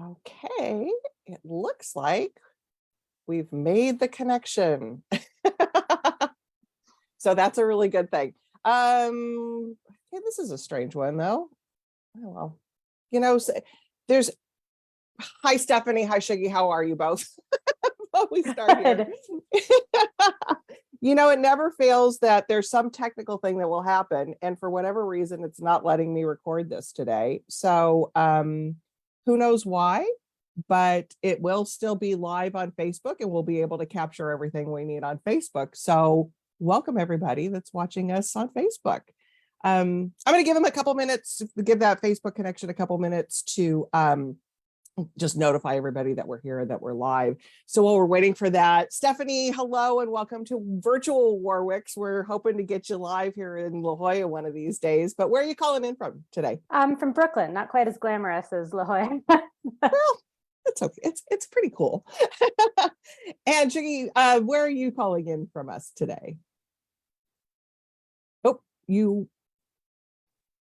Okay, it looks like we've made the connection. So that's a really good thing. Okay, this is a strange one though. Oh well. There's hi Stephanie, hi Shiggy, how are you both? Before we start here. It never fails that there's some technical thing that will happen. And for whatever reason, it's not letting me record this today. So who knows why, but it will still be live on Facebook and we'll be able to capture everything we need on Facebook. So welcome everybody that's watching us on Facebook. I'm going to give them a couple minutes, give that Facebook connection a couple minutes to just notify everybody that we're here and that we're live. So while we're waiting for that, Stephanie, hello and welcome to virtual Warwicks. We're hoping to get you live here in La Jolla one of these days, but where are you calling in from today? I'm from Brooklyn, not quite as glamorous as La Jolla. Well, it's okay. It's pretty cool. And Jiggy, where are you calling in from us today? Oh,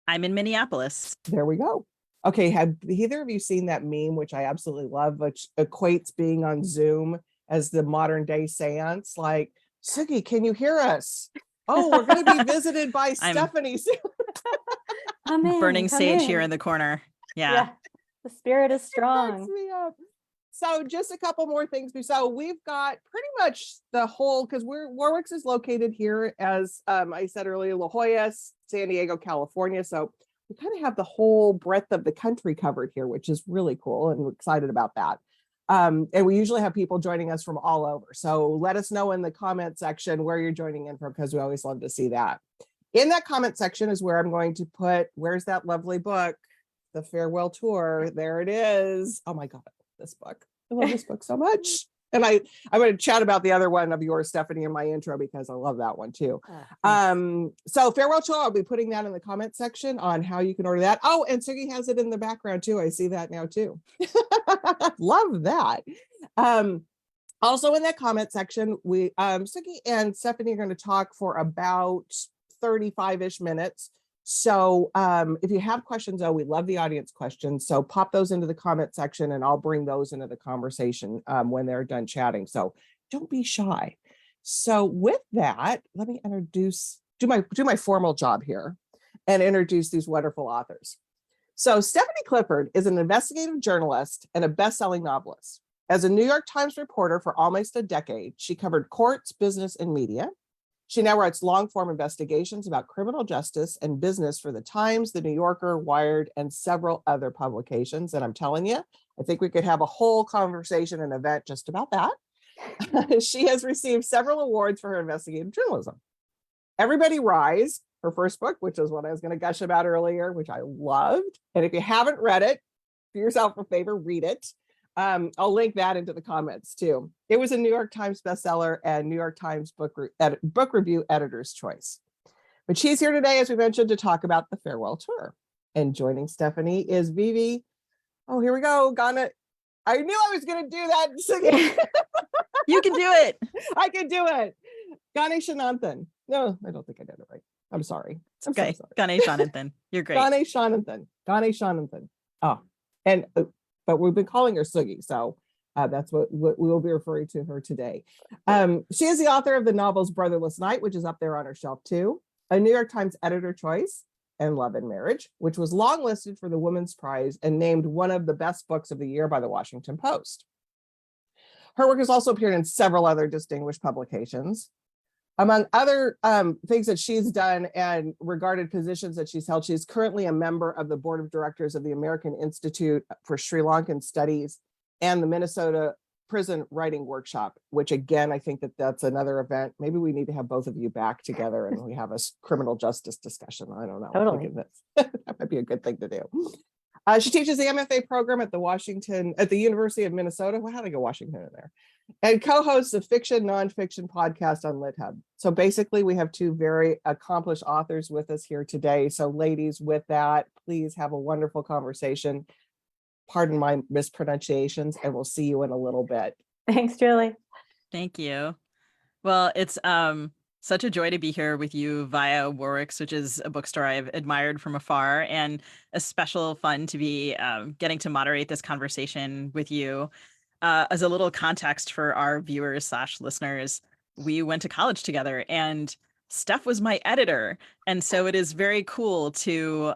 I'm in Minneapolis. There we go. Okay, have either of you seen that meme, which I absolutely love, which equates being on Zoom as the modern day seance? Like, Sugi, can you hear us? Oh, we're going to be visited by Stephanie soon. Burning sage here in the corner. Yeah. The spirit is strong. So just a couple more things. So we've got pretty much the whole, because Warwicks is located here, as I said earlier, La Jolla, San Diego, California. So we kind of have the whole breadth of the country covered here, which is really cool, and we're excited about that. And we usually have people joining us from all over. So let us know in the comment section where you're joining in from, because we always love to see that. In that comment section is where I'm going to put, where's that lovely book, The Farewell Tour? There it is. Oh my God, this book. I love this book so much. And I'm going to chat about the other one of yours, Stephanie, in my intro, because I love that one too. So Farewell Tour, I'll be putting that in the comment section on how you can order that. Oh, and Sugi has it in the background too. I see that now too. Love that. Also in that comment section, we Sugi and Stephanie are going to talk for about 35-ish minutes. So if you have questions, we love the audience questions. So pop those into the comment section and I'll bring those into the conversation when they're done chatting. So don't be shy. So with that, let me do my formal job here and introduce these wonderful authors. So Stepanie Clifford is an investigative journalist and a best-selling novelist. As a New York Times reporter for almost a decade, she covered courts, business, and media. She now writes long-form investigations about criminal justice and business for The Times, The New Yorker, Wired, and several other publications. And I'm telling you, I think we could have a whole conversation and event just about that. She has received several awards for her investigative journalism. Everybody Rise, her first book, which is what I was going to gush about earlier, which I loved. And if you haven't read it, do yourself a favor, read it. I'll link that into the comments too. It was a New York Times bestseller and New York Times book review editor's choice. But she's here today, as we mentioned, to talk about the Farewell Tour. And joining Stephanie is Vivi. Oh, here we go. I knew I was going to do that. You can do it. I can do it. Ganeshanathan. No, I don't think I did it right. I'm sorry. It's okay. So Ganeshanathan. You're great. Ganeshanathan. Oh, and but we've been calling her Sugi, so that's what we will be referring to her today. She is the author of the novels Brotherless Night, which is up there on her shelf too, a New York Times editor choice, and Love and Marriage, which was longlisted for the Women's Prize and named one of the best books of the year by the Washington Post. Her work has also appeared in several other distinguished publications. Among other things that she's done and regarded positions that she's held, she's currently a member of the board of directors of the American Institute for Sri Lankan Studies and the Minnesota Prison Writing Workshop, which again, I think that's another event. Maybe we need to have both of you back together and we have a criminal justice discussion. I don't know. Totally. That might be a good thing to do. She teaches the MFA program at the University of Minnesota. Well, how did I go Washington in there? And co-hosts a fiction, nonfiction podcast on LitHub. So basically, we have two very accomplished authors with us here today. So ladies, with that, please have a wonderful conversation. Pardon my mispronunciations, and we'll see you in a little bit. Thanks, Julie. Thank you. Well, it's Such a joy to be here with you via Warwick's, which is a bookstore I've admired from afar, and a special fun to be getting to moderate this conversation with you. As a little context for our viewers slash listeners, we went to college together, and Steph was my editor, and so it is very cool to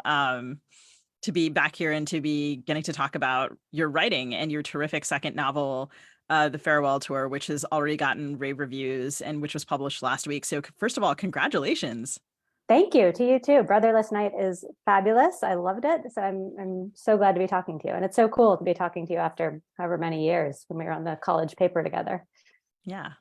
be back here and to be getting to talk about your writing and your terrific second novel, The Farewell Tour, which has already gotten rave reviews and which was published last week. So first of all, congratulations. Thank you to you too. Brotherless Night is fabulous. I loved it. So I'm so glad to be talking to you. And it's so cool to be talking to you after however many years when we were on the college paper together. Yeah.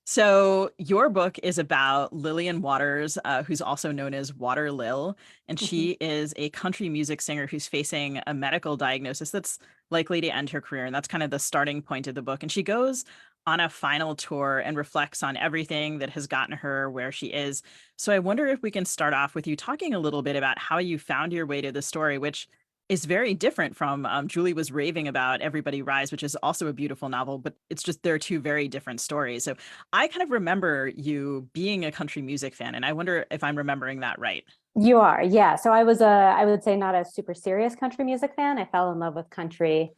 So your book is about Lillian Waters, who's also known as Water Lil, and she is a country music singer who's facing a medical diagnosis that's likely to end her career. And that's kind of the starting point of the book. And she goes on a final tour and reflects on everything that has gotten her where she is. So I wonder if we can start off with you talking a little bit about how you found your way to the story, which is very different from Julie was raving about Everybody Rise, which is also a beautiful novel, but it's just they're two very different stories. So I kind of remember you being a country music fan, and I wonder if I'm remembering that right. You are, yeah. So I was I would say not a super serious country music fan. I fell in love with country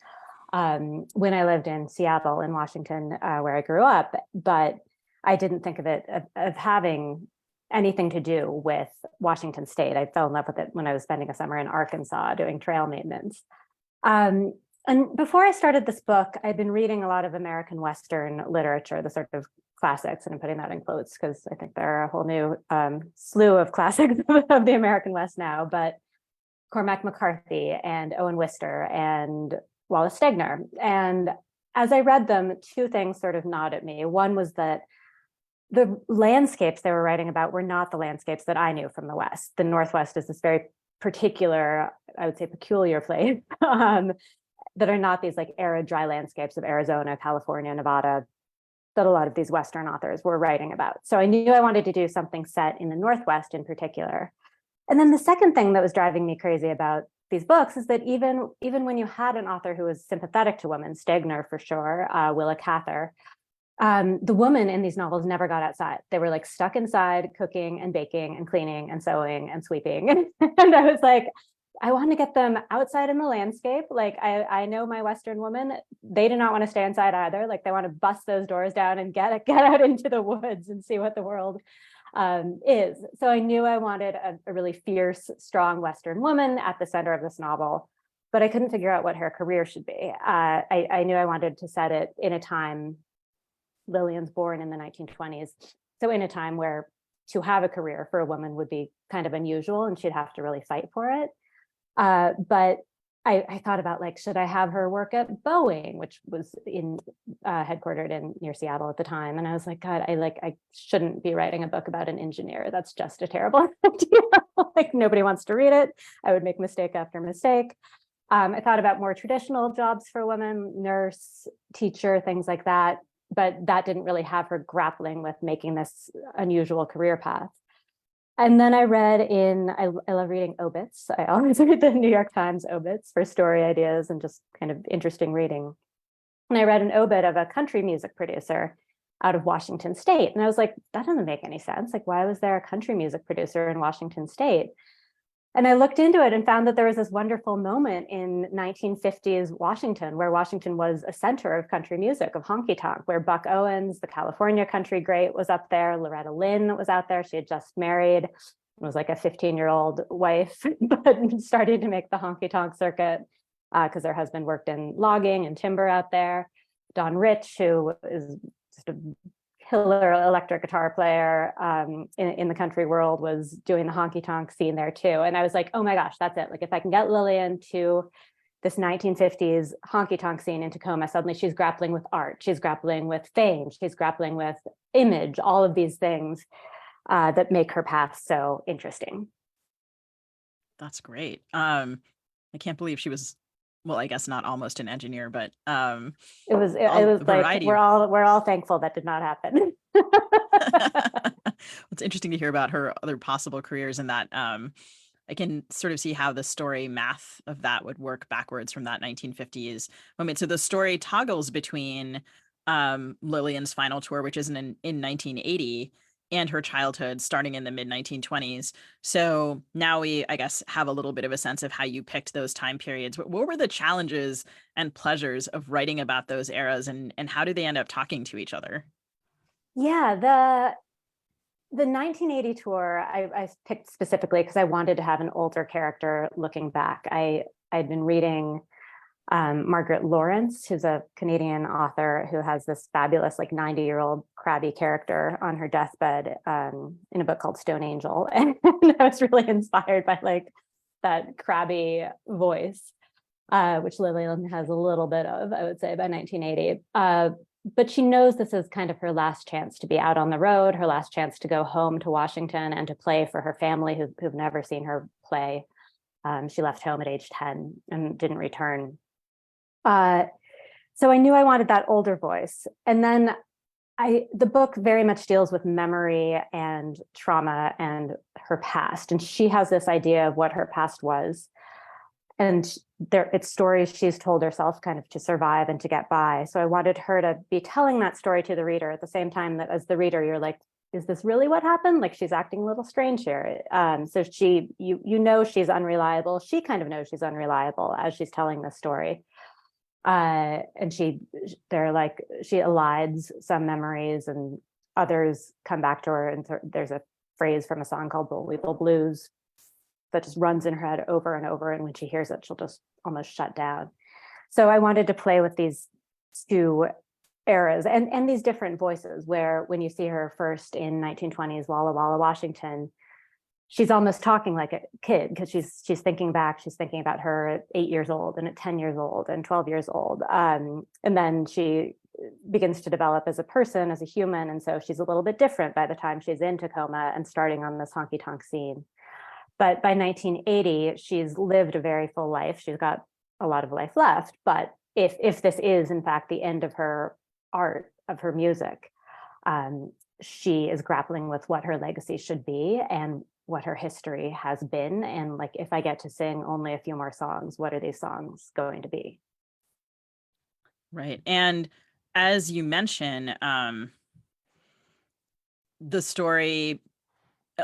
when I lived in Seattle in Washington, where I grew up, but I didn't think of it of having anything to do with Washington State. I fell in love with it when I was spending a summer in Arkansas doing trail maintenance. And before I started this book, I'd been reading a lot of American Western literature, the sort of classics, and I'm putting that in quotes because I think there are a whole new slew of classics of the American West now, but Cormac McCarthy and Owen Wister and Wallace Stegner. And as I read them, two things sort of gnawed at me. One was that the landscapes they were writing about were not the landscapes that I knew from the West. The Northwest is this very particular, I would say peculiar place that are not these like arid, dry landscapes of Arizona, California, Nevada, that a lot of these Western authors were writing about. So I knew I wanted to do something set in the Northwest in particular. And then the second thing that was driving me crazy about these books is that even when you had an author who was sympathetic to women, Stegner for sure, Willa Cather, the women in these novels never got outside. They were like stuck inside cooking and baking and cleaning and sewing and sweeping. And I was like, I want to get them outside in the landscape. Like I know my Western women, they do not want to stay inside either. Like they want to bust those doors down and get out into the woods and see what the world is. So I knew I wanted a really fierce, strong Western woman at the center of this novel, but I couldn't figure out what her career should be. I knew I wanted to set it in a time, Lillian's born in the 1920s. So in a time where to have a career for a woman would be kind of unusual and she'd have to really fight for it. But I thought about like, should I have her work at Boeing, which was headquartered in near Seattle at the time. And I was like, God, I shouldn't be writing a book about an engineer. That's just a terrible idea. Like nobody wants to read it. I would make mistake after mistake. I thought about more traditional jobs for women, nurse, teacher, things like that. But that didn't really have her grappling with making this unusual career path. And then I read I love reading obits. I always read the New York Times obits for story ideas and just kind of interesting reading. And I read an obit of a country music producer out of Washington State. And I was like, that doesn't make any sense. Like, why was there a country music producer in Washington State? And I looked into it and found that there was this wonderful moment in 1950s Washington, where Washington was a center of country music, of honky tonk, where Buck Owens, the California country great, was up there. Loretta Lynn was out there. She had just married, was like a 15-year-old wife, but started to make the honky tonk circuit because her husband worked in logging and timber out there. Don Rich, who is just a killer electric guitar player in the country world, was doing the honky tonk scene there too. And I was like, oh my gosh, that's it. Like if I can get Lillian to this 1950s honky tonk scene in Tacoma, suddenly she's grappling with art, she's grappling with fame, she's grappling with image, all of these things that make her path so interesting. That's great. I can't believe she was, well, I guess not almost an engineer, but it was like we're all thankful that did not happen. It's interesting to hear about her other possible careers, and that I can sort of see how the story math of that would work backwards from that 1950s moment. So the story toggles between Lillian's final tour, which is in 1980, and her childhood starting in the mid 1920s. So now we, I guess, have a little bit of a sense of how you picked those time periods. What were the challenges and pleasures of writing about those eras, and how do they end up talking to each other? Yeah, the 1980 tour I picked specifically because I wanted to have an older character looking back. I'd been reading Margaret Lawrence, who's a Canadian author who has this fabulous, like 90-year-old crabby character on her deathbed in a book called Stone Angel. And I was really inspired by like that crabby voice, which Lillian has a little bit of, I would say, by 1980. But she knows this is kind of her last chance to be out on the road, her last chance to go home to Washington and to play for her family who've never seen her play. She left home at age 10 and didn't return. So I knew I wanted that older voice. And then the book very much deals with memory and trauma and her past. And she has this idea of what her past was. And it's stories she's told herself kind of to survive and to get by. So I wanted her to be telling that story to the reader at the same time that as the reader, you're like, is this really what happened? Like she's acting a little strange here. So you know she's unreliable. She kind of knows she's unreliable as she's telling the story. And she elides some memories and others come back to her. And there's a phrase from a song called Bull Blues that just runs in her head over and over. And when she hears it, she'll just almost shut down. So I wanted to play with these two eras and these different voices where when you see her first in 1920s Walla Walla, Washington, she's almost talking like a kid because she's thinking back. She's thinking about her at 8 years old and at 10 years old and 12 years old. And then she begins to develop as a person, as a human. And so she's a little bit different by the time she's in Tacoma and starting on this honky tonk scene. But by 1980, she's lived a very full life. She's got a lot of life left. But if this is, in fact, the end of her art, of her music, she is grappling with what her legacy should be and what her history has been. And like, if I get to sing only a few more songs, what are these songs going to be? Right. And as you mentioned, the story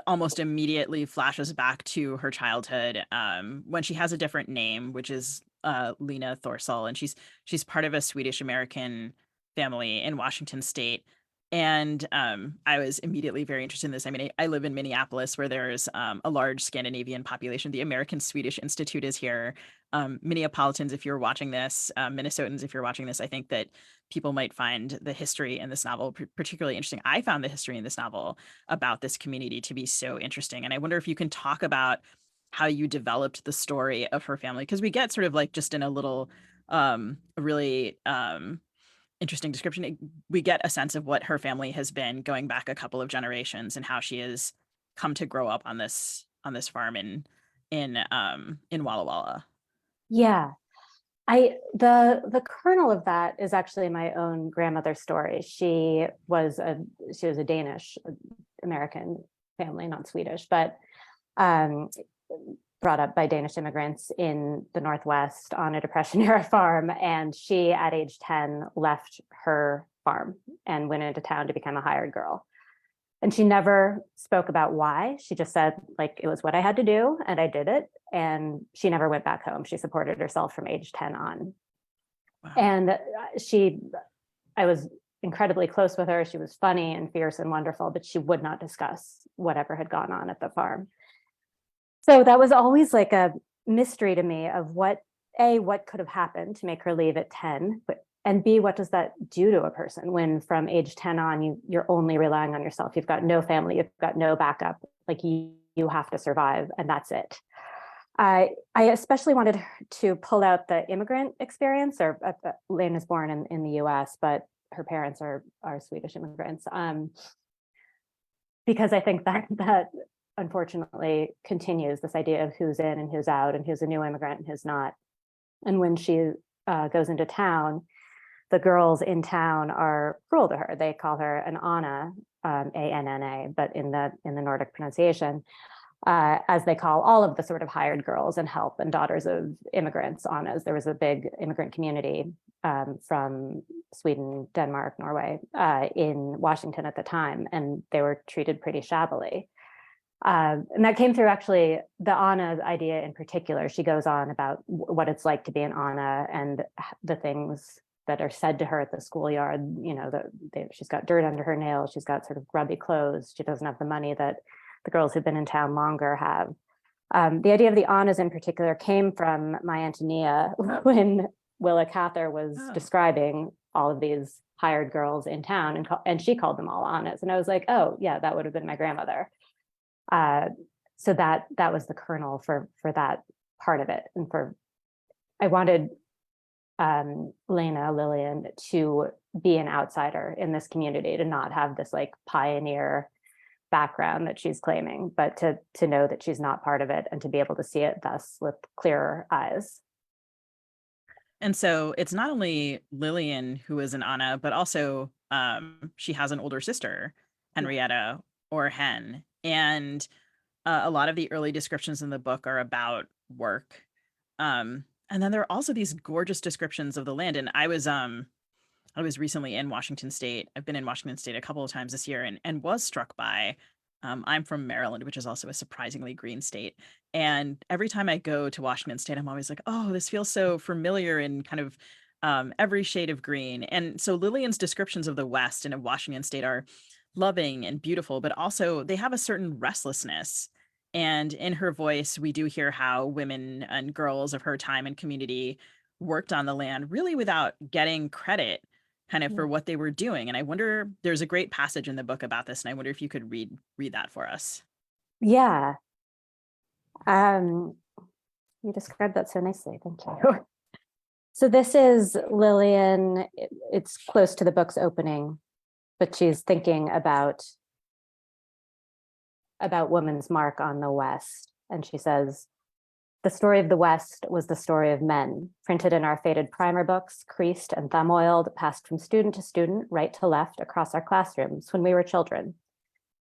almost immediately flashes back to her childhood when she has a different name, which is Lena Thorsell, and she's part of a Swedish American family in Washington State. And I was immediately very interested in this. I mean, I live in Minneapolis, where there's a large Scandinavian population. The American Swedish Institute is here. Minneapolitans, if you're watching this, Minnesotans, if you're watching this, I think that people might find the history in this novel particularly interesting. I found the history in this novel about this community to be so interesting. And I wonder if you can talk about how you developed the story of her family, because we get sort of like just in a little really interesting description, we get a sense of what her family has been going back a couple of generations and how she has come to grow up on this farm in Walla Walla. Yeah. The kernel of that is actually my own grandmother's story. She was a Danish American family, not Swedish, but brought up by Danish immigrants in the Northwest on a Depression era farm. And she, at age 10, left her farm and went into town to become a hired girl. And she never spoke about why. She just said, like, it was what I had to do and I did it. And she never went back home. She supported herself from age 10 on. Wow. And I was incredibly close with her. She was funny and fierce and wonderful, but she would not discuss whatever had gone on at the farm. So that was always like a mystery to me of what could have happened to make her leave at 10, and B, what does that do to a person when from age 10 on, you're only relying on yourself. You've got no family, you've got no backup, like you have to survive and that's it. I especially wanted to pull out the immigrant experience. Lynn is born in the US, but her parents are Swedish immigrants. Because I think that unfortunately continues this idea of who's in and who's out and who's a new immigrant and who's not. And when she goes into town, the girls in town are cruel to her. They call her an Anna, A-N-N-A, but in the Nordic pronunciation, as they call all of the sort of hired girls and help and daughters of immigrants, Annas. There was a big immigrant community from Sweden, Denmark, Norway, in Washington at the time, and they were treated pretty shabbily. And that came through actually the Anna idea in particular. She goes on about what it's like to be an Anna and the things that are said to her at the schoolyard. You know, she's got dirt under her nails. She's got sort of grubby clothes. She doesn't have the money that the girls who've been in town longer have. The idea of the Annas in particular came from my Aunt Nia when Willa Cather was describing all of these hired girls in town, and she called them all Annas. And I was like, oh yeah, that would have been my grandmother. So that was the kernel for that part of it. And I wanted Lillian to be an outsider in this community, to not have this like pioneer background that she's claiming, but to know that she's not part of it and to be able to see it thus with clearer eyes. And so it's not only Lillian who is an Anna, but also she has an older sister, Henrietta or Hen. And a lot of the early descriptions in the book are about work. And then there are also these gorgeous descriptions of the land. And I was recently in Washington State. I've been in Washington State a couple of times this year and was struck by, I'm from Maryland, which is also a surprisingly green state. And every time I go to Washington State, I'm always like, oh, this feels so familiar in kind of every shade of green. And so Lillian's descriptions of the West and of Washington State are loving and beautiful, but also they have a certain restlessness. And in her voice, we do hear how women and girls of her time and community worked on the land really without getting credit kind of for what they were doing. And I wonder, there's a great passage in the book about this, and I wonder if you could read that for us. Yeah. You described that so nicely. Thank you. So this is Lillian. It's close to the book's opening, but she's thinking about woman's mark on the West. And she says, the story of the West was the story of men, printed in our faded primer books, creased and thumb oiled, passed from student to student, right to left, across our classrooms when we were children.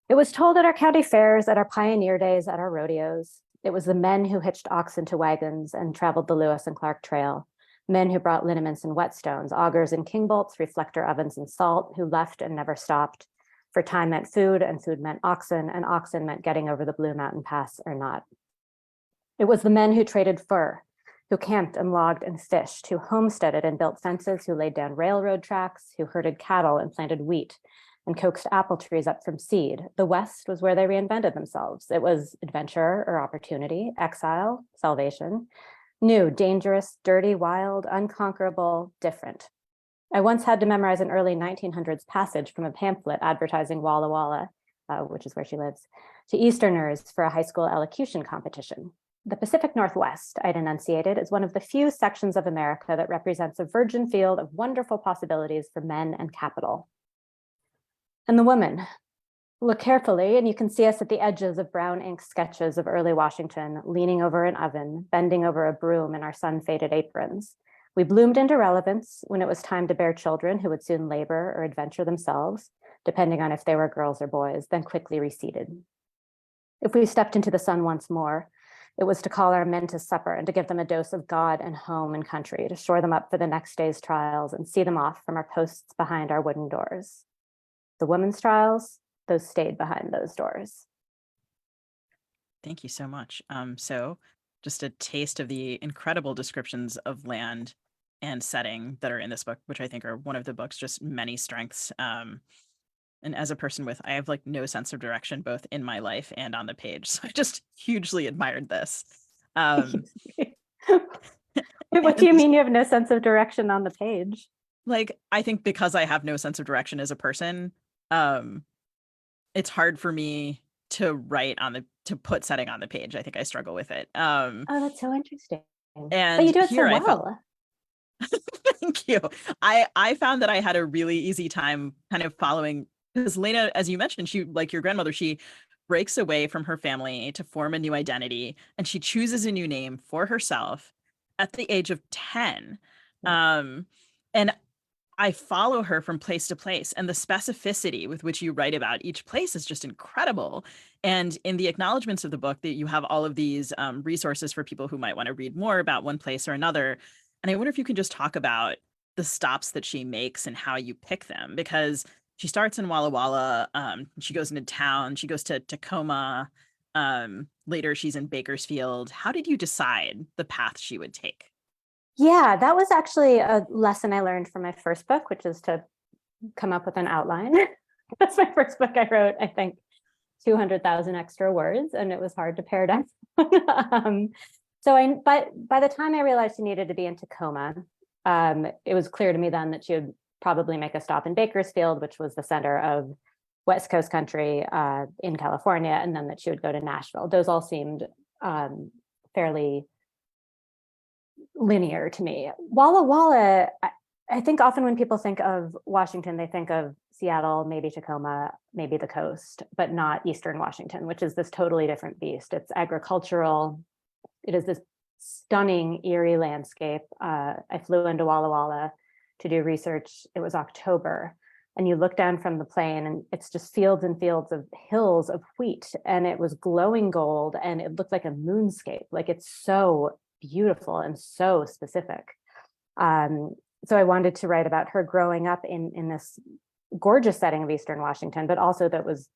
It was told at our county fairs, at our pioneer days, at our rodeos. It was the men who hitched oxen to wagons and traveled the Lewis and Clark Trail, men who brought liniments and whetstones, augers and king bolts, reflector ovens and salt, who left and never stopped. For time meant food, and food meant oxen, and oxen meant getting over the Blue Mountain Pass or not. It was the men who traded fur, who camped and logged and fished, who homesteaded and built fences, who laid down railroad tracks, who herded cattle and planted wheat, and coaxed apple trees up from seed. The West was where they reinvented themselves. It was adventure or opportunity, exile, salvation, new, dangerous, dirty, wild, unconquerable, different. I once had to memorize an early 1900s passage from a pamphlet advertising Walla Walla, which is where she lives, to Easterners for a high school elocution competition. The Pacific Northwest, I'd enunciated, is one of the few sections of America that represents a virgin field of wonderful possibilities for men and capital. And the woman. Look carefully, and you can see us at the edges of brown ink sketches of early Washington, leaning over an oven, bending over a broom in our sun-faded aprons. We bloomed into relevance when it was time to bear children who would soon labor or adventure themselves, depending on if they were girls or boys, then quickly receded. If we stepped into the sun once more, it was to call our men to supper and to give them a dose of God and home and country, to shore them up for the next day's trials and see them off from our posts behind our wooden doors. The women's trials, those stayed behind those doors. Thank you so much. So just a taste of the incredible descriptions of land and setting that are in this book, which I think are one of the book's just many strengths. And as a person I have like no sense of direction, both in my life and on the page. So I just hugely admired this. Wait, what do you mean you have no sense of direction on the page? Like, I think because I have no sense of direction as a person, it's hard for me to put setting on the page. I think I struggle with it. Oh, that's so interesting. And but you do it here so well. Thank you. I found that I had a really easy time kind of following, because Lena, as you mentioned, she, like your grandmother, she breaks away from her family to form a new identity, and she chooses a new name for herself at the age of 10. And I follow her from place to place, and the specificity with which you write about each place is just incredible. And in the acknowledgments of the book, that you have all of these resources for people who might want to read more about one place or another. And I wonder if you can just talk about the stops that she makes and how you pick them, because she starts in Walla Walla, she goes into town, she goes to Tacoma, later she's in Bakersfield. How did you decide the path she would take? Yeah, that was actually a lesson I learned from my first book, which is to come up with an outline. That's my first book I wrote, I think 200,000 extra words, and it was hard to pare down. But by the time I realized she needed to be in Tacoma, it was clear to me then that she would probably make a stop in Bakersfield, which was the center of West Coast country in California, and then that she would go to Nashville. Those all seemed fairly linear to me. Walla Walla, I think often when people think of Washington, they think of Seattle, maybe Tacoma, maybe the coast, but not Eastern Washington, which is this totally different beast. It's agricultural. It is this stunning, eerie landscape. I flew into Walla Walla to do research. It was October, and you look down from the plane and it's just fields and fields of hills of wheat, and it was glowing gold, and it looked like a moonscape. Like, it's so beautiful and so specific. So I wanted to write about her growing up in this gorgeous setting of Eastern Washington, but also that was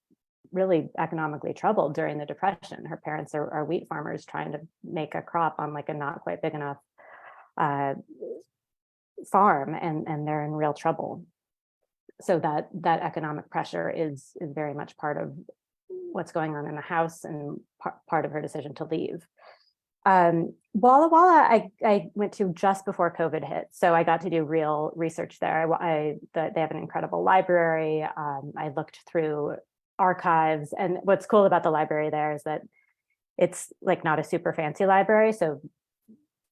really economically troubled during the Depression. Her parents are wheat farmers trying to make a crop on like a not quite big enough farm, and they're in real trouble. So that economic pressure is very much part of what's going on in the house, and part of her decision to leave. Walla Walla, I went to just before COVID hit, so I got to do real research there. They have an incredible library. I looked through archives, and what's cool about the library there is that it's like not a super fancy library. So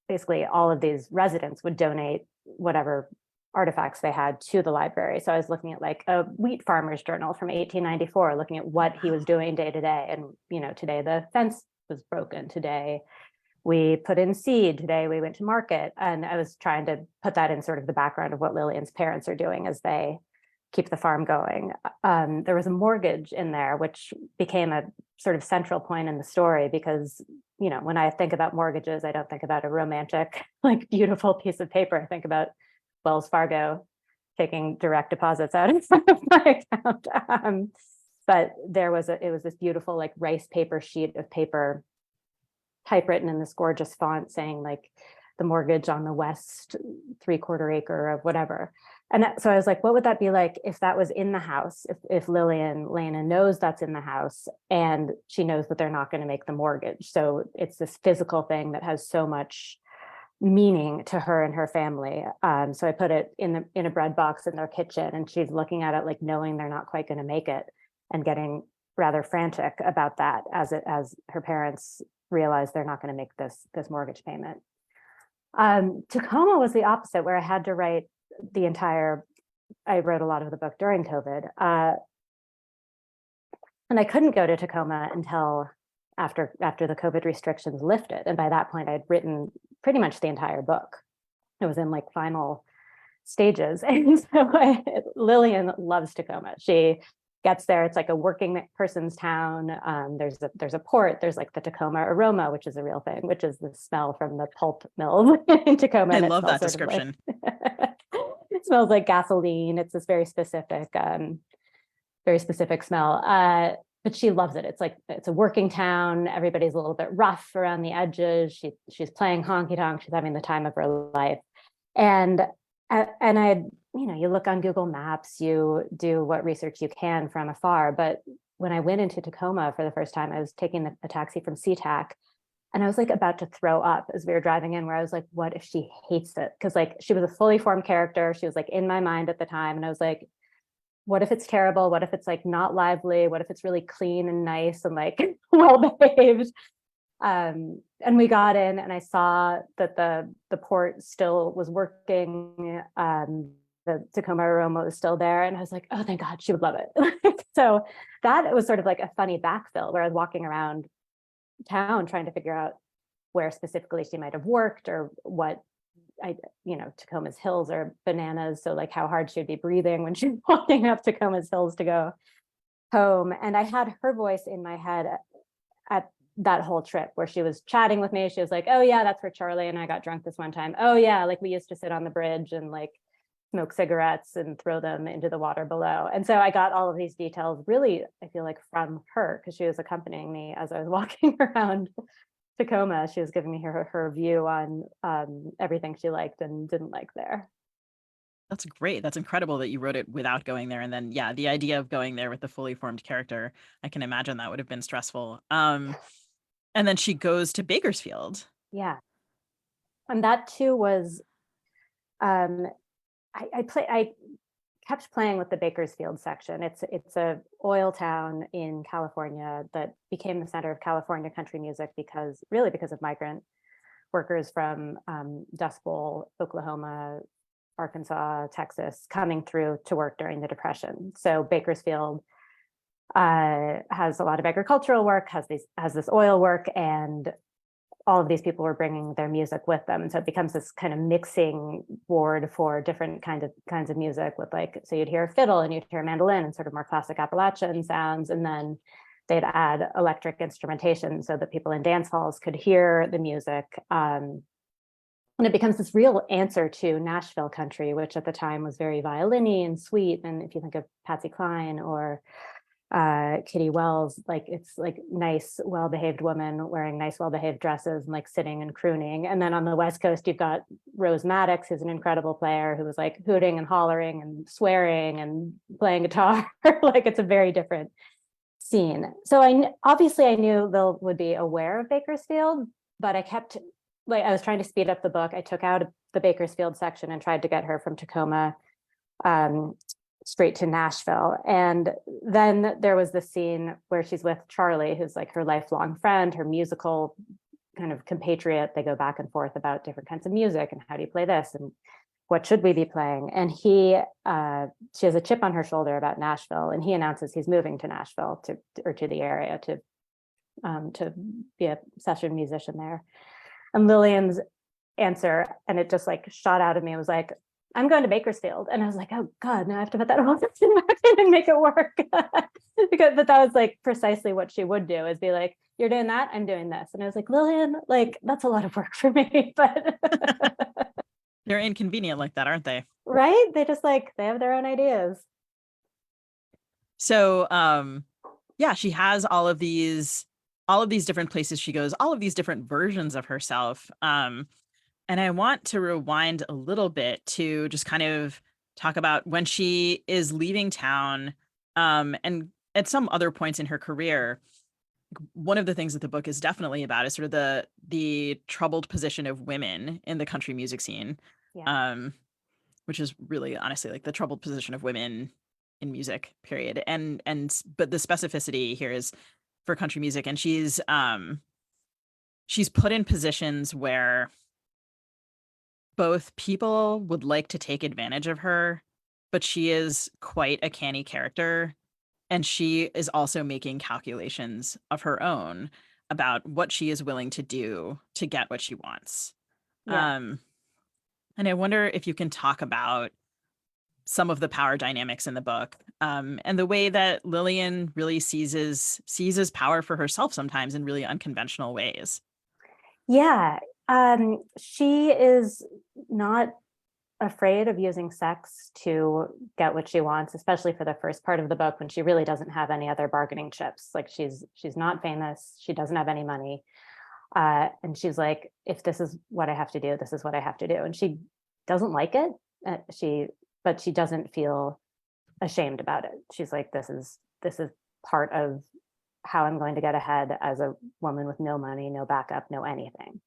basically, all of these residents would donate whatever artifacts they had to the library. So I was looking at like a wheat farmer's journal from 1894, looking at what he was doing day to day. And today the fence was broken. Today we put in seed. Today we went to market. And I was trying to put that in sort of the background of what Lillian's parents are doing as they keep the farm going. There was a mortgage in there, which became a sort of central point in the story, because, when I think about mortgages, I don't think about a romantic, like beautiful piece of paper. I think about Wells Fargo taking direct deposits out of my account. But it was this beautiful like rice paper sheet of paper, typewritten in this gorgeous font, saying like the mortgage on the west 3/4 acre of whatever. And so I was like, what would that be like if that was in the house, if Lillian Lena knows that's in the house, and she knows that they're not going to make the mortgage. So it's this physical thing that has so much meaning to her and her family. So I put it in a bread box in their kitchen, and she's looking at it like knowing they're not quite going to make it, and getting rather frantic about that as her parents realize they're not going to make this mortgage payment. Tacoma was the opposite, where I had to write I wrote a lot of the book during COVID. And I couldn't go to Tacoma until after the COVID restrictions lifted. And by that point, I'd written pretty much the entire book. It was in like final stages. And so Lillian loves Tacoma. She gets there. It's like a working person's town. There's a port. There's like the Tacoma aroma, which is a real thing, which is the smell from the pulp mill in Tacoma. I love that description. It smells like gasoline. It's this very specific smell. But she loves it. It's a working town. Everybody's a little bit rough around the edges. She's playing honky tonk. She's having the time of her life. And you look on Google Maps, you do what research you can from afar. But when I went into Tacoma for the first time, I was taking a taxi from SeaTac, and I was like about to throw up as we were driving in, where I was like, what if she hates it? Because like she was a fully formed character. She was like in my mind at the time. And I was like, what if it's terrible? What if it's like not lively? What if it's really clean and nice and like well behaved? And we got in, and I saw that the port still was working. The Tacoma aroma was still there, and I was like, oh, thank God, she would love it. So that was sort of like a funny backfill, where I was walking around town trying to figure out where specifically she might have worked, or what Tacoma's hills are bananas. So like how hard she'd be breathing when she's walking up Tacoma's hills to go home. And I had her voice in my head at that whole trip, where she was chatting with me. She was like, oh yeah, that's where Charlie and I got drunk this one time. Oh yeah, like we used to sit on the bridge and like smoke cigarettes and throw them into the water below. And so I got all of these details really, I feel like, from her, because she was accompanying me as I was walking around Tacoma. She was giving me her view on everything she liked and didn't like there. That's great. That's incredible that you wrote it without going there. And then, yeah, the idea of going there with the fully formed character, I can imagine that would have been stressful. And then she goes to Bakersfield. Yeah. And that too was, I kept playing with the Bakersfield section. It's a oil town in California that became the center of California country music because of migrant workers from Dust Bowl, Oklahoma, Arkansas, Texas, coming through to work during the Depression. So Bakersfield has a lot of agricultural work, has this oil work, and all of these people were bringing their music with them. And so it becomes this kind of mixing board for different kinds of music with, like, so you'd hear a fiddle and you'd hear a mandolin and sort of more classic Appalachian sounds. And then they'd add electric instrumentation so that people in dance halls could hear the music. And it becomes this real answer to Nashville country, which at the time was very violin-y and sweet. And if you think of Patsy Cline or Kitty Wells, like, it's like nice, well-behaved women wearing nice, well-behaved dresses and like sitting and crooning. And then on the West Coast, you've got Rose Maddox, who's an incredible player, who was like hooting and hollering and swearing and playing guitar. Like, it's a very different scene. So obviously I knew Lil would be aware of Bakersfield, but I was trying to speed up the book. I took out the Bakersfield section and tried to get her from Tacoma straight to Nashville. And then there was the scene where she's with Charlie, who's like her lifelong friend, her musical kind of compatriot. They go back and forth about different kinds of music and how do you play this and what should we be playing. And she has a chip on her shoulder about Nashville, and he announces he's moving to Nashville to the area to be a session musician there. And Lillian's answer, and it just like shot out of me, was like, I'm going to Bakersfield. And I was like, oh God, now I have to put that whole section back in and make it work. But that was like precisely what she would do, is be like, you're doing that, I'm doing this. And I was like, Lillian, like, that's a lot of work for me. But They're inconvenient like that, aren't they? Right? They just like, they have their own ideas. So yeah, she has all of these different places she goes, all of these different versions of herself. And I want to rewind a little bit to just kind of talk about when she is leaving town, and at some other points in her career. One of the things that the book is definitely about is sort of the troubled position of women in the country music scene, which is really honestly like the troubled position of women in music, period. But the specificity here is for country music, and she's put in positions where both people would like to take advantage of her, but she is quite a canny character. And she is also making calculations of her own about what she is willing to do to get what she wants. Yeah. And I wonder if you can talk about some of the power dynamics in the book, and the way that Lillian really seizes power for herself sometimes in really unconventional ways. Yeah. She is not afraid of using sex to get what she wants, especially for the first part of the book when she really doesn't have any other bargaining chips. Like, she's not famous, she doesn't have any money, and she's like, if this is what I have to do, this is what I have to do. And she doesn't like it, but she doesn't feel ashamed about it. She's like, this is part of how I'm going to get ahead as a woman with no money, no backup, no anything.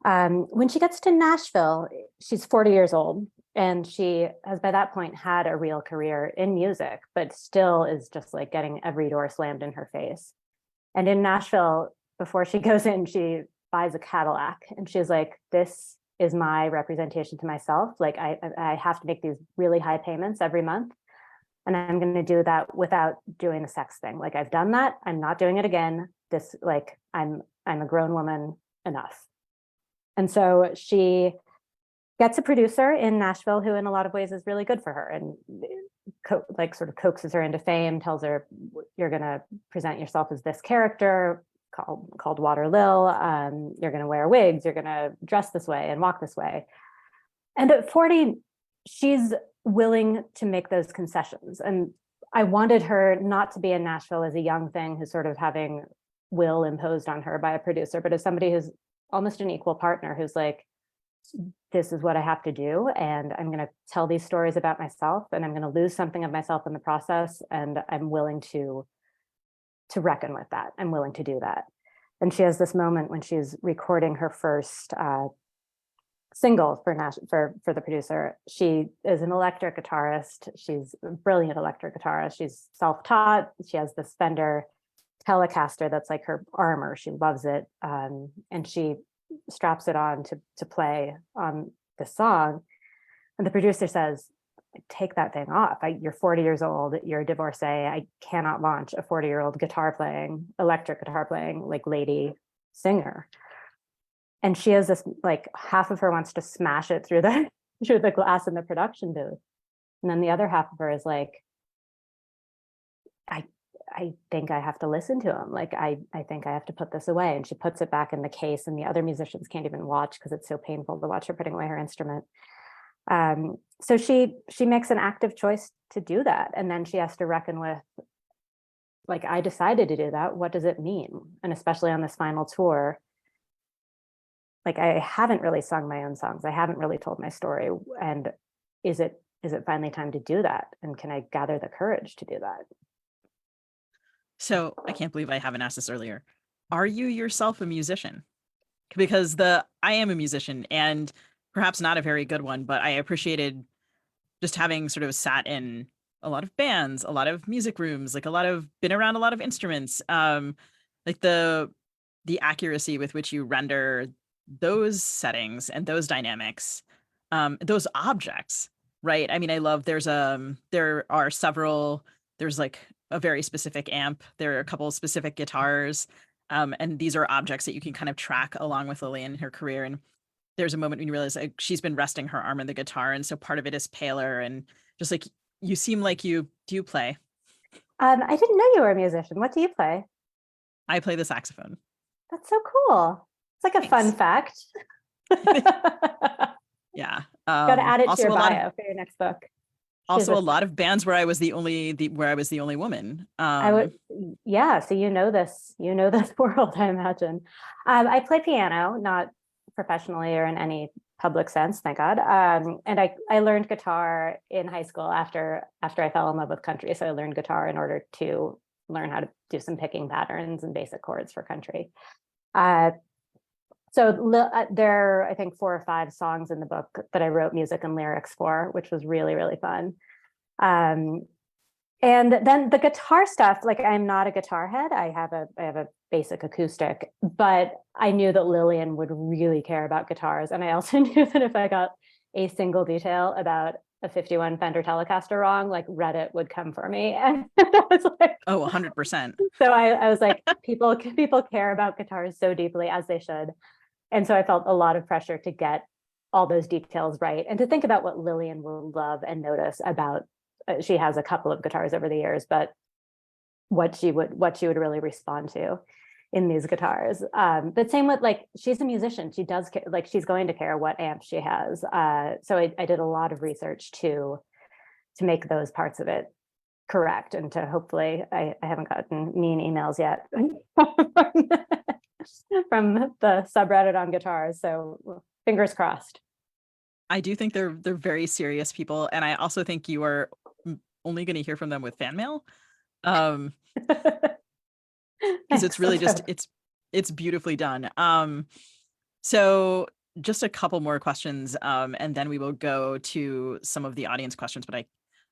When she gets to Nashville, she's 40 years old, and she has by that point had a real career in music, but still is just like getting every door slammed in her face. And in Nashville, before she goes in, she buys a Cadillac, and she's like, this is my representation to myself. Like, I have to make these really high payments every month, and I'm going to do that without doing the sex thing. Like, I've done that, I'm not doing it again. This, like, I'm a grown woman enough. And so she gets a producer in Nashville who in a lot of ways is really good for her, and like sort of coaxes her into fame, tells her, you're going to present yourself as this character called Water Lil. You're going to wear wigs, you're going to dress this way and walk this way. And at 40, she's willing to make those concessions. And I wanted her not to be in Nashville as a young thing who's sort of having will imposed on her by a producer, but as somebody who's almost an equal partner who's like, this is what I have to do. And I'm going to tell these stories about myself, and I'm going to lose something of myself in the process. And I'm willing to reckon with that. I'm willing to do that. And she has this moment when she's recording her first single for the producer. She is an electric guitarist. She's a brilliant electric guitarist. She's self-taught. She has this Fender Telecaster that's like her armor. She loves it. And she straps it on to play on the song. And the producer says, take that thing off. You're 40 years old. You're a divorcee. I cannot launch a 40-year-old electric guitar playing, like lady singer. And she has this, like, half of her wants to smash it through the glass in the production booth. And then the other half of her is like, I think I have to listen to him. Like, I think I have to put this away. And she puts it back in the case, and the other musicians can't even watch because it's so painful to watch her putting away her instrument. So she makes an active choice to do that. And then she has to reckon with, like, I decided to do that. What does it mean? And especially on this final tour, like, I haven't really sung my own songs. I haven't really told my story. And is it finally time to do that? And can I gather the courage to do that? So I can't believe I haven't asked this earlier. Are you yourself a musician? Because I am a musician, and perhaps not a very good one, but I appreciated just having sort of sat in a lot of bands, a lot of music rooms, like been around a lot of instruments, like the accuracy with which you render those settings and those dynamics, those objects, right? I mean, I love there's like a very specific amp. There are a couple of specific guitars. And these are objects that you can kind of track along with Lillian in her career. And there's a moment when you realize, like, she's been resting her arm on the guitar. And so part of it is paler, and just like, you seem like do you play? I didn't know you were a musician. What do you play? I play the saxophone. That's so cool. It's like a fun fact. Yeah. Got to add it to also your bio for your next book. Also, a lot of bands where I was the only woman. I would, yeah. So you know this world, I imagine. I play piano, not professionally or in any public sense, thank God. And I learned guitar in high school after I fell in love with country. So I learned guitar in order to learn how to do some picking patterns and basic chords for country. So there are, I think, 4 or 5 songs in the book that I wrote music and lyrics for, which was really, really fun. And then the guitar stuff, like, I'm not a guitar head. I have a basic acoustic, but I knew that Lillian would really care about guitars. And I also knew that if I got a single detail about a 51 Fender Telecaster wrong, like, Reddit would come for me. And I was like, oh, 100%. So I was like, people care about guitars so deeply, as they should. And so I felt a lot of pressure to get all those details right, and to think about what Lillian will love and notice about, she has a couple of guitars over the years, but what she would really respond to in these guitars. But same with, like, she's a musician. She does care, like, she's going to care what amp she has. So I did a lot of research to make those parts of it correct, and to hopefully, I haven't gotten mean emails yet from the subreddit on guitars. So fingers crossed. I do think they're very serious people, and I also think you are only going to hear from them with fan mail, because it's really just it's beautifully done. So just a couple more questions, and then we will go to some of the audience questions, but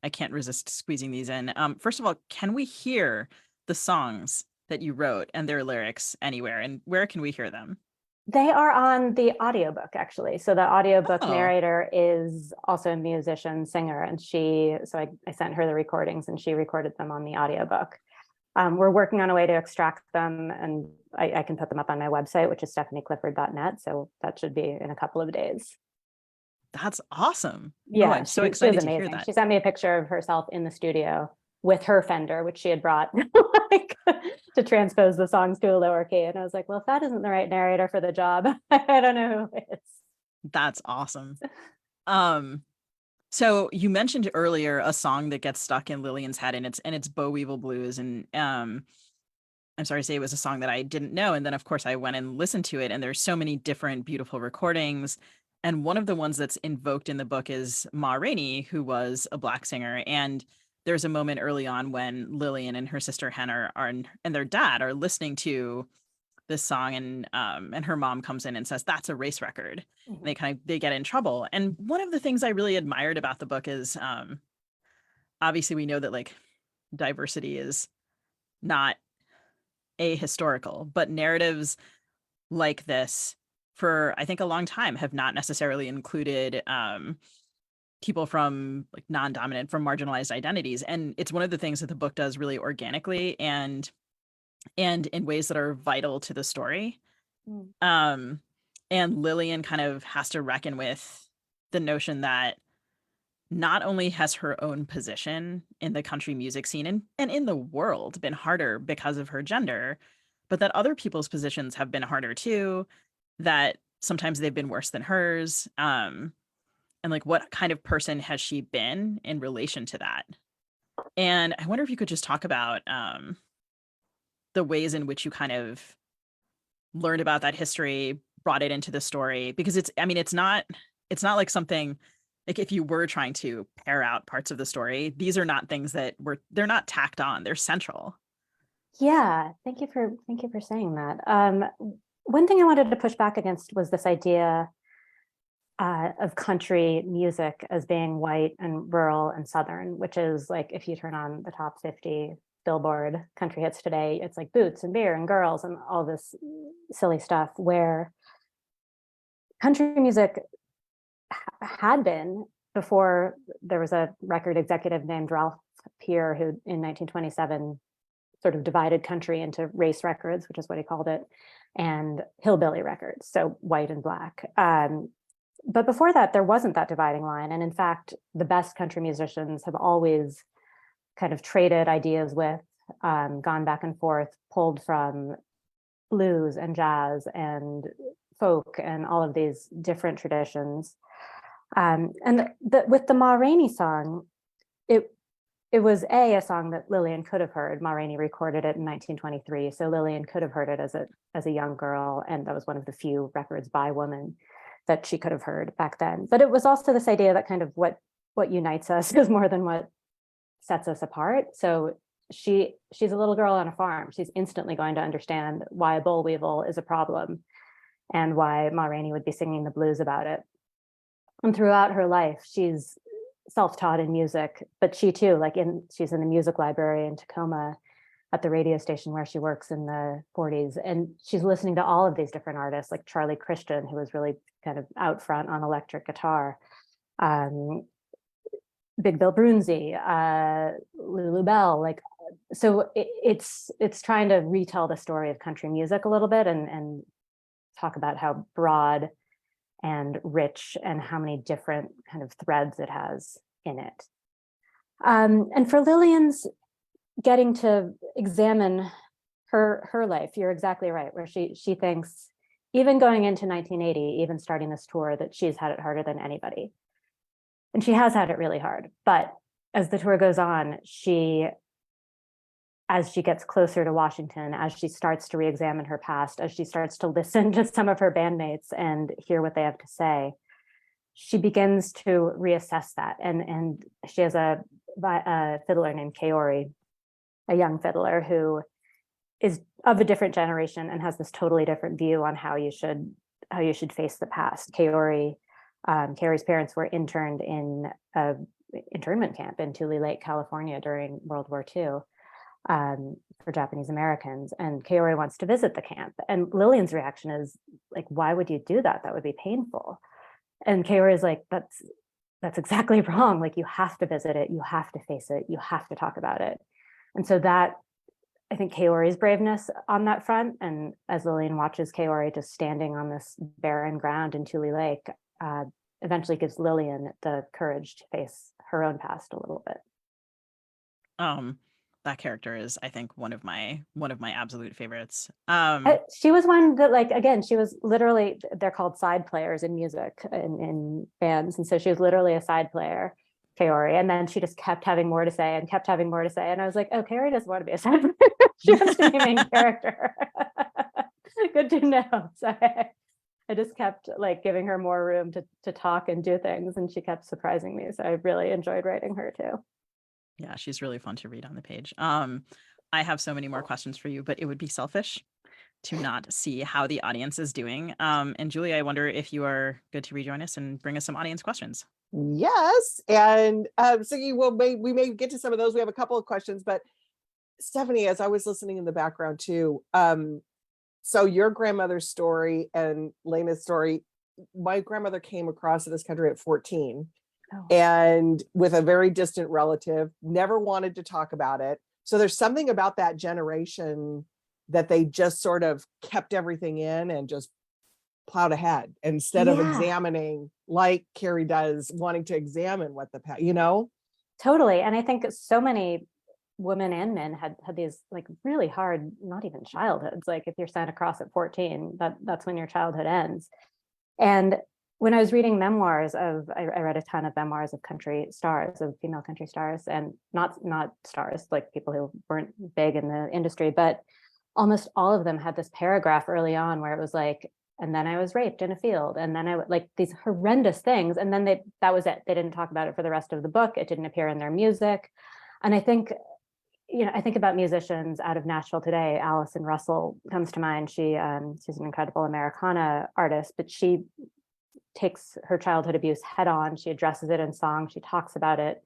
I can't resist squeezing these in. First of all, can we hear the songs that you wrote and their lyrics anywhere, and where can we hear them? They are on the audiobook, actually. So the audiobook narrator is also a musician, singer, and I sent her the recordings, and she recorded them on the audiobook. We're working on a way to extract them, and I can put them up on my website, which is stepanieclifford.net. So that should be in a couple of days. That's awesome. Yeah, I'm so excited to hear that. She sent me a picture of herself in the studio with her Fender, which she had brought like, to transpose the songs to a lower key. And I was like, well, if that isn't the right narrator for the job, I don't know who is. That's awesome. So you mentioned earlier a song that gets stuck in Lillian's head, and it's Boll Weevil Blues. And I'm sorry to say it was a song that I didn't know. And then of course I went and listened to it, and there's so many different beautiful recordings. And one of the ones that's invoked in the book is Ma Rainey, who was a Black singer. And there's a moment early on when Lillian and her sister Hen and their dad are listening to this song, and her mom comes in and says that's a race record. Mhm. They get in trouble. And one of the things I really admired about the book is obviously we know that like diversity is not ahistorical, but narratives like this for I think a long time have not necessarily included people from like non-dominant, from marginalized identities. And it's one of the things that the book does really organically and in ways that are vital to the story. Mm. And Lillian kind of has to reckon with the notion that not only has her own position in the country music scene and in the world been harder because of her gender, but that other people's positions have been harder too, that sometimes they've been worse than hers. And like, what kind of person has she been in relation to that? And I wonder if you could just talk about the ways in which you kind of learned about that history, brought it into the story, because it's not like something like if you were trying to pare out parts of the story, these are not things they're not tacked on, they're central. Yeah, thank you for saying that. One thing I wanted to push back against was this idea of country music as being white and rural and Southern, which is like if you turn on the top 50 Billboard country hits today, it's like boots and beer and girls and all this silly stuff, where country music had been, before there was a record executive named Ralph Peer who in 1927 sort of divided country into race records, which is what he called it, and hillbilly records, so white and black. But before that, there wasn't that dividing line. And in fact, the best country musicians have always kind of traded ideas with, gone back and forth, pulled from blues and jazz and folk and all of these different traditions. With the Ma Rainey song, it was a song that Lillian could have heard. Ma Rainey recorded it in 1923, so Lillian could have heard it as a young girl, and that was one of the few records by woman that she could have heard back then. But it was also this idea that kind of what unites us is more than what sets us apart. So she's a little girl on a farm. She's instantly going to understand why a boll weevil is a problem and why Ma Rainey would be singing the blues about it. And throughout her life, she's self-taught in music, but she too, she's in the music library in Tacoma at the radio station where she works in the 40s. And she's listening to all of these different artists, like Charlie Christian, who was really kind of out front on electric guitar, Big Bill Broonzy, Lulu Bell. So it's trying to retell the story of country music a little bit and talk about how broad and rich and how many different kind of threads it has in it. And for Lillian's getting to examine her life, you're exactly right, where she thinks, even going into 1980, even starting this tour, that she's had it harder than anybody. And she has had it really hard. But as the tour goes on, as she gets closer to Washington, as she starts to re-examine her past, as she starts to listen to some of her bandmates and hear what they have to say, she begins to reassess that. And she has a fiddler named Kaori, a young fiddler who is of a different generation and has this totally different view on how you should face the past. Kaori's parents were interned in an internment camp in Tule Lake, California during World War II. For Japanese Americans, and Kaori wants to visit the camp. And Lillian's reaction is like, why would you do that? That would be painful. And Kaori is like, that's exactly wrong. Like, you have to visit it, you have to face it, you have to talk about it. And so that, I think, Kaori's braveness on that front, and as Lillian watches Kaori just standing on this barren ground in Tule Lake, eventually gives Lillian the courage to face her own past a little bit. that character is, I think, one of my absolute favorites. She was one that, like, again, she was literally, they're called side players in music in bands, and so she was literally a side player, Kaori, and then she just kept having more to say and kept having more to say, and I was like, oh, Kaori doesn't want to be a side player. She wants to be a main character. Good to know. So I just kept like giving her more room to talk and do things, and she kept surprising me, so I really enjoyed writing her too. Yeah, she's really fun to read on the page. I have so many more questions for you, but it would be selfish to not see how the audience is doing. And Julie, I wonder if you are good to rejoin us and bring us some audience questions. Yes, and so we may get to some of those. We have a couple of questions, but Stephanie, as I was listening in the background too, so your grandmother's story and Lena's story, my grandmother came across this country at 14. Oh. And with a very distant relative, never wanted to talk about it. So there's something about that generation that they just sort of kept everything in and just plowed ahead instead of examining, like Carrie does, wanting to examine what the past, Totally. And I think so many women and men had these like really hard, not even childhoods. Like if you're sent across at 14, that's when your childhood ends. And when I was reading memoirs I read a ton of memoirs of country stars, of female country stars, and not stars, like people who weren't big in the industry, but almost all of them had this paragraph early on where it was like, and then I was raped in a field, and then I like these horrendous things, and then that was it. They didn't talk about it for the rest of the book. It didn't appear in their music. And I think, I think about musicians out of Nashville today. Allison Russell comes to mind. She's an incredible Americana artist, but she takes her childhood abuse head on. She addresses it in song. She talks about it.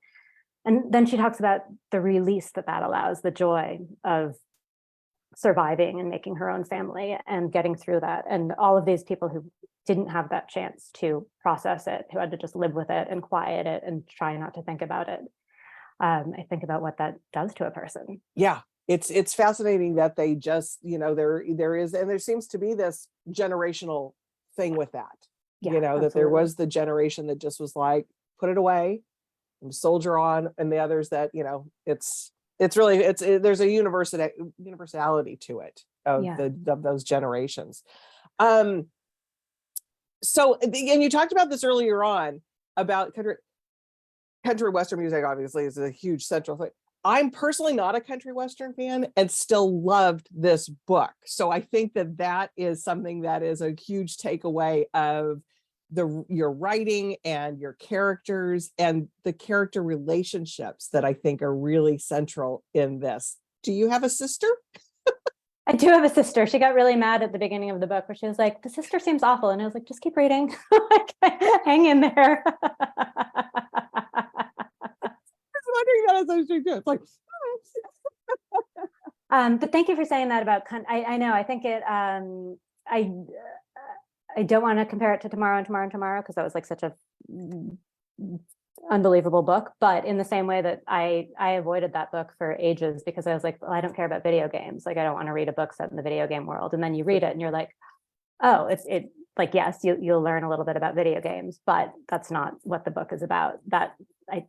And then she talks about the release that allows, the joy of surviving and making her own family and getting through that. And all of these people who didn't have that chance to process it, who had to just live with it and quiet it and try not to think about it. I think about what that does to a person. Yeah. It's fascinating that they just, there is, and there seems to be this generational thing with that. Yeah, that there was the generation that just was like, put it away and soldier on, and the others that, there's a universality to it of of those generations. So, and you talked about this earlier on about country western music, obviously, is a huge central thing. I'm personally not a country western fan and still loved this book. So I think that is something that is a huge takeaway of your writing and your characters and the character relationships that I think are really central in this. Do you have a sister? I do have a sister. She got really mad at the beginning of the book where she was like, the sister seems awful. And I was like, just keep reading. Hang in there. Wondering that as I was doing it. It's like, but thank you for saying that about. I know. I think it. I don't want to compare it to Tomorrow and Tomorrow and Tomorrow because that was like such a unbelievable book. But in the same way that I avoided that book for ages because I was like, well, I don't care about video games. Like I don't want to read a book set in the video game world. And then you read it and you're like, oh, it like yes, you'll learn a little bit about video games, but that's not what the book is about. That I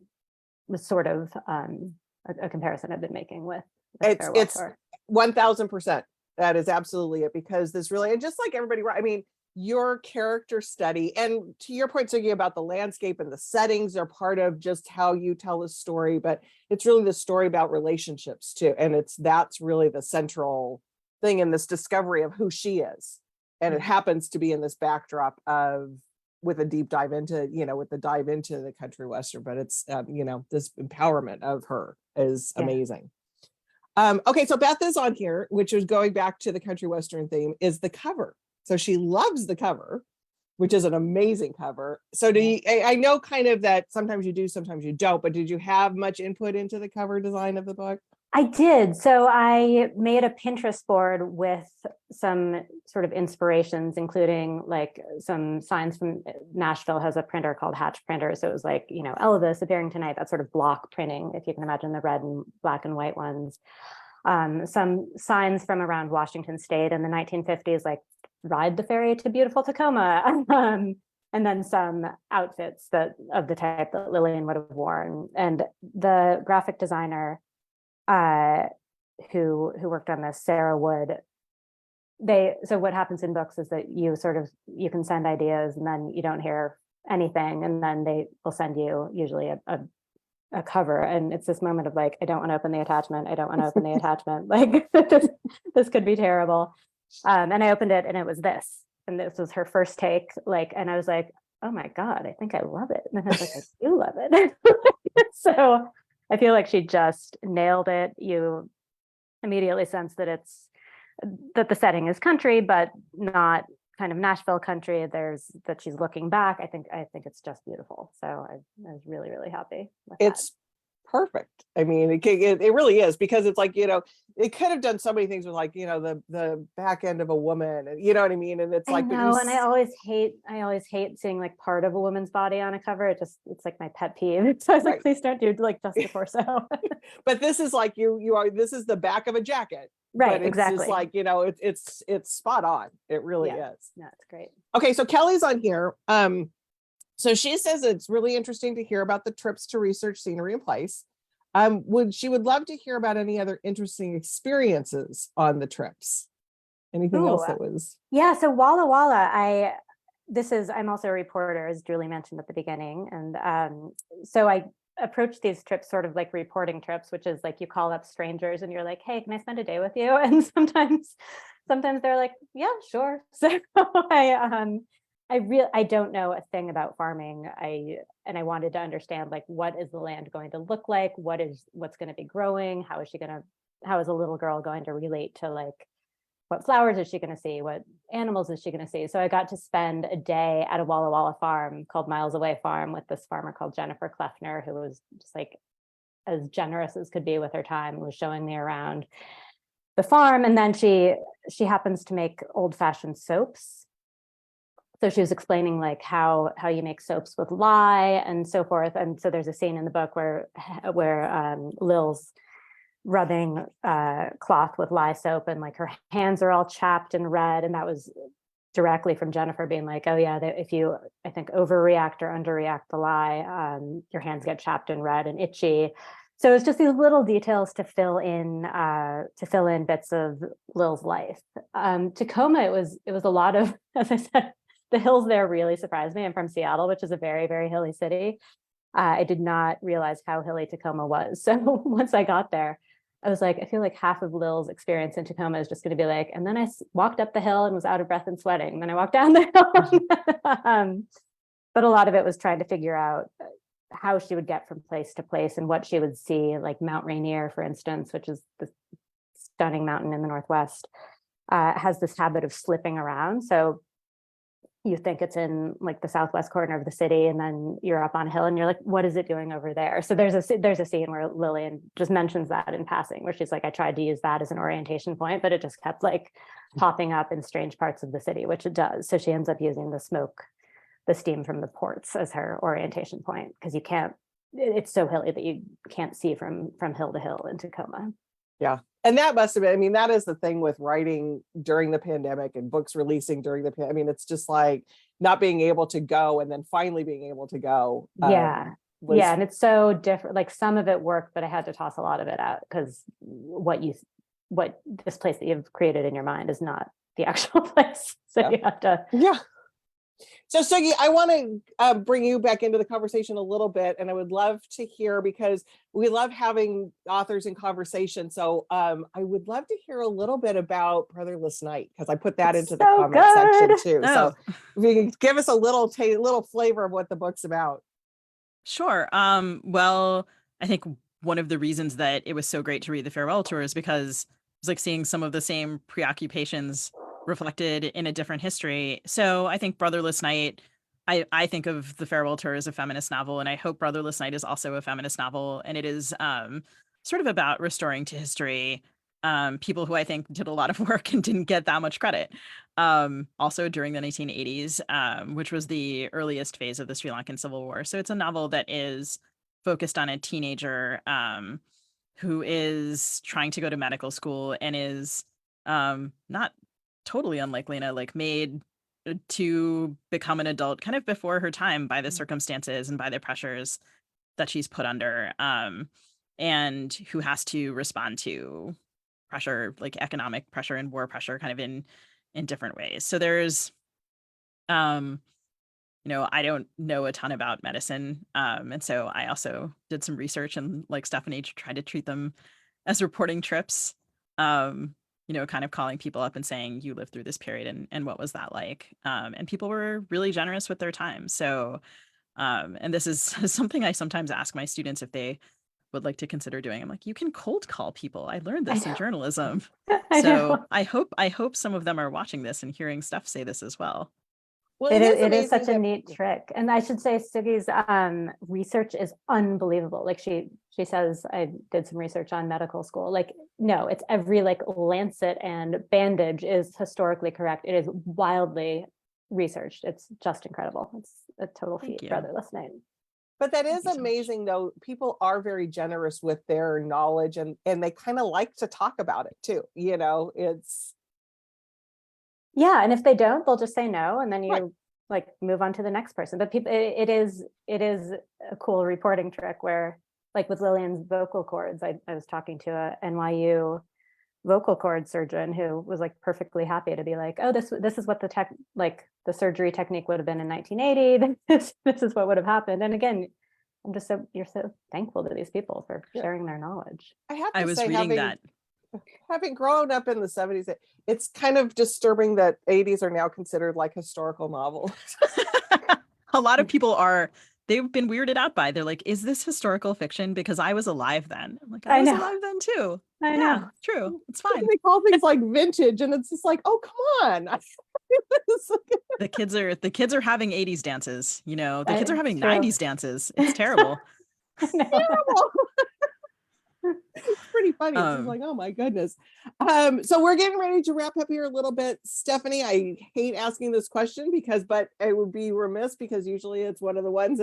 was sort of a comparison I've been making with it's 1000%. That is absolutely it, because this really, and just like everybody, I mean, your character study, and to your point, thinking about the landscape and the settings are part of just how you tell a story, but it's really the story about relationships too. And that's really the central thing in this discovery of who she is. And it happens to be in this backdrop with a deep dive into, with the dive into the country western, but it's, this empowerment of her is amazing. Okay, so Beth is on here, which is going back to the country western theme, is the cover. So she loves the cover, which is an amazing cover. So I know kind of that sometimes you do, sometimes you don't, but did you have much input into the cover design of the book? I did. So I made a Pinterest board with some sort of inspirations, including like some signs from Nashville has a printer called Hatch Printer. So it was like, Elvis appearing tonight, that sort of block printing, if you can imagine the red and black and white ones. Some signs from around Washington State in the 1950s, like ride the ferry to beautiful Tacoma. And then some outfits of the type that Lillian would have worn. And the graphic designer uh, who worked on this, Sarah Wood. So what happens in books is that you can send ideas and then you don't hear anything, and then they will send you usually a cover, and it's this moment of like, I don't want to open the attachment. I don't want to open the attachment. Like this could be terrible. And I opened it and it was this, and this was her first take. Like, and I was like, oh my God, I think I love it. And then I was like, I do love it. So I feel like she just nailed it. You immediately sense that that the setting is country, but not kind of Nashville country. That she's looking back. I think it's just beautiful. So I was really, really happy with It's perfect. I mean, it really is, because it's like, it could have done so many things with, like, the back end of a woman, and you know what I mean? And it's like, I know, and I always hate seeing like part of a woman's body on a cover. It's like my pet peeve. So I was like, please don't do like just the torso. But this is like, this is the back of a jacket. Right, but it's exactly. just like, it's spot on. It really is. No, it's great. Okay, so Kelly's on here. So she says it's really interesting to hear about the trips to research scenery and place. She would love to hear about any other interesting experiences on the trips. Anything else that was? Yeah, so Walla Walla, I'm also a reporter, as Julie mentioned at the beginning. And so I approach these trips sort of like reporting trips, which is like you call up strangers and you're like, hey, can I spend a day with you? And sometimes they're like, yeah, sure. So I don't know a thing about farming. I wanted to understand, like, what is the land going to look like? What's going to be growing? How is a little girl going to relate to, like, what flowers is she going to see? What animals is she going to see? So I got to spend a day at a Walla Walla farm called Miles Away Farm with this farmer called Jennifer Kleffner, who was just like as generous as could be with her time, was showing me around the farm. And then she happens to make old fashioned soaps. So she was explaining like how you make soaps with lye and so forth. And so there's a scene in the book where Lil's rubbing cloth with lye soap, and like her hands are all chapped and red, and that was directly from Jennifer being like, oh yeah, if you, I think, overreact or underreact the lye, your hands get chapped and red and itchy. So it's just these little details to fill in bits of Lil's life. Tacoma, it was a lot of, as I said, the hills there really surprised me. I'm from Seattle, which is a very, very hilly city. I did not realize how hilly Tacoma was. So once I got there, I was like, I feel like half of Lil's experience in Tacoma is just going to be like, and then I walked up the hill and was out of breath and sweating. And then I walked down the hill. But a lot of it was trying to figure out how she would get from place to place and what she would see, like Mount Rainier, for instance, which is the stunning mountain in the Northwest, has this habit of slipping around. So you think it's in like the southwest corner of the city, and then you're up on a hill and you're like, what is it doing over there? So there's a scene where Lillian just mentions that in passing, where she's like, I tried to use that as an orientation point, but it just kept like popping up in strange parts of the city, which it does. So she ends up using the steam from the ports as her orientation point, because it's so hilly that you can't see from hill to hill in Tacoma. Yeah. And that must have been, I mean, that is the thing with writing during the pandemic and books releasing during the pandemic. I mean, it's just like not being able to go and then finally being able to go. Yeah. And it's so different. Like some of it worked, but I had to toss a lot of it out, because what this place that you've created in your mind is not the actual place. So you have to. Yeah. So Sugi, I want to bring you back into the conversation a little bit, and I would love to hear, because we love having authors in conversation. So I would love to hear a little bit about Brotherless Night, because I put that into the comment section too. Oh. So if you can give us a little flavor of what the book's about. Sure. Well, I think one of the reasons that it was so great to read the farewell tour is because it was like seeing some of the same preoccupations reflected in a different history. So I think Brotherless Night, I think of the farewell tour as a feminist novel, and I hope Brotherless Night is also a feminist novel. And it is sort of about restoring to history people who I think did a lot of work and didn't get that much credit. Also during the 1980s, which was the earliest phase of the Sri Lankan Civil War. So it's a novel that is focused on a teenager who is trying to go to medical school and is not totally unlikely to like made to become an adult kind of before her time by the circumstances and by the pressures that she's put under. and who has to respond to pressure, like economic pressure and war pressure, kind of in different ways. So there's I don't know a ton about medicine. And so I also did some research, and like Stephanie, tried to treat them as reporting trips, kind of calling people up and saying, you lived through this period, and what was that like? And people were really generous with their time. So, and this is something I sometimes ask my students if they would like to consider doing. I'm like, you can cold call people. I learned I this in know. journalism. I So know. I hope some of them are watching this and hearing Steph say this as well. Well, it is It is amazing such a that neat trick. And I should say Stiggy's research is unbelievable. Like she says, I did some research on medical school. Like, no, it's every like lancet and bandage is historically correct. It is wildly researched. It's just incredible. It's a total Thank feat for you. other listening. But that Thank is you so much. amazing, though. People are very generous with their knowledge, and they kind of like to talk about it too. It's Yeah, and if they don't, they'll just say no, and then you Right. like move on to the next person. But people, it is a cool reporting trick where, like with Lillian's vocal cords, I was talking to a NYU vocal cord surgeon who was like perfectly happy to be like, oh, this is what the surgery technique would have been in 1980. This is what would have happened. And again, you're so thankful to these people for Yeah. sharing their knowledge. I have I to was say, reading that. having grown up in the 70s, it's kind of disturbing that 80s are now considered like historical novels. A lot of people they've been weirded out by. They're like, is this historical fiction? Because I was alive then. I'm like, I I was know. alive then too. I Yeah, know. true. It's fine. They call things like vintage, and it's just like, oh, come on. The kids are having 80s dances, the kids are having It's true. 90s dances. It's terrible. I know. Terrible. It's pretty funny. It's just like, oh my goodness. So we're getting ready to wrap up here a little bit. Stephanie, I hate asking this question but it would be remiss because usually it's one of the ones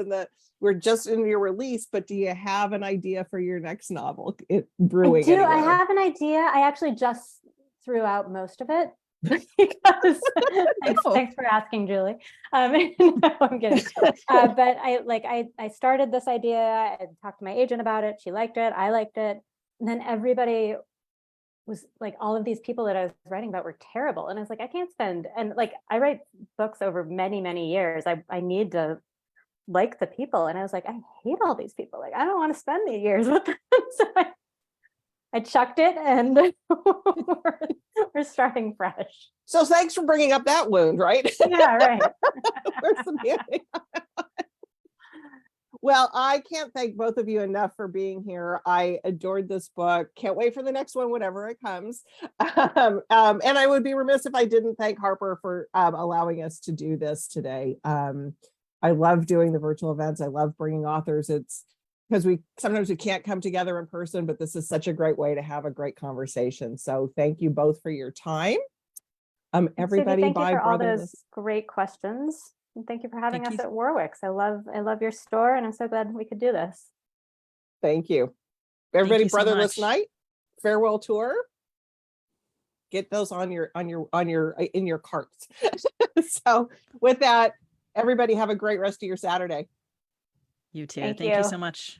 we're just in your release, but do you have an idea for your next novel brewing I do. anywhere? I have an idea. I actually just threw out most of it because thanks for asking, Julie. No, I'm kidding. But I started this idea. I talked to my agent about it. She liked it. I liked it. And then everybody was like, all of these people that I was writing about were terrible. And I was like, I can't spend, and like, I write books over many, many years. I need to like the people. And I was like, I hate all these people. Like, I don't want to spend the years with them. So I chucked it, and we're starting fresh. So thanks for bringing up that wound, right? Yeah, right. Where's the beauty? Well, I can't thank both of you enough for being here. I adored this book. Can't wait for the next one, whenever it comes. And I would be remiss if I didn't thank Harper for allowing us to do this today. I love doing the virtual events. I love bringing authors. It's because sometimes we can't come together in person, but this is such a great way to have a great conversation. So thank you both for your time. Everybody, Thank you buy for all Brotherless. those great questions. And thank you for having Thank us you. at Warwick's. I love your store, and I'm so glad we could do this. Thank you. Everybody, you so Brotherless much. Night, farewell tour. Get those in your carts. So with that, everybody have a great rest of your Saturday. You too. Thank Thank you you. so much.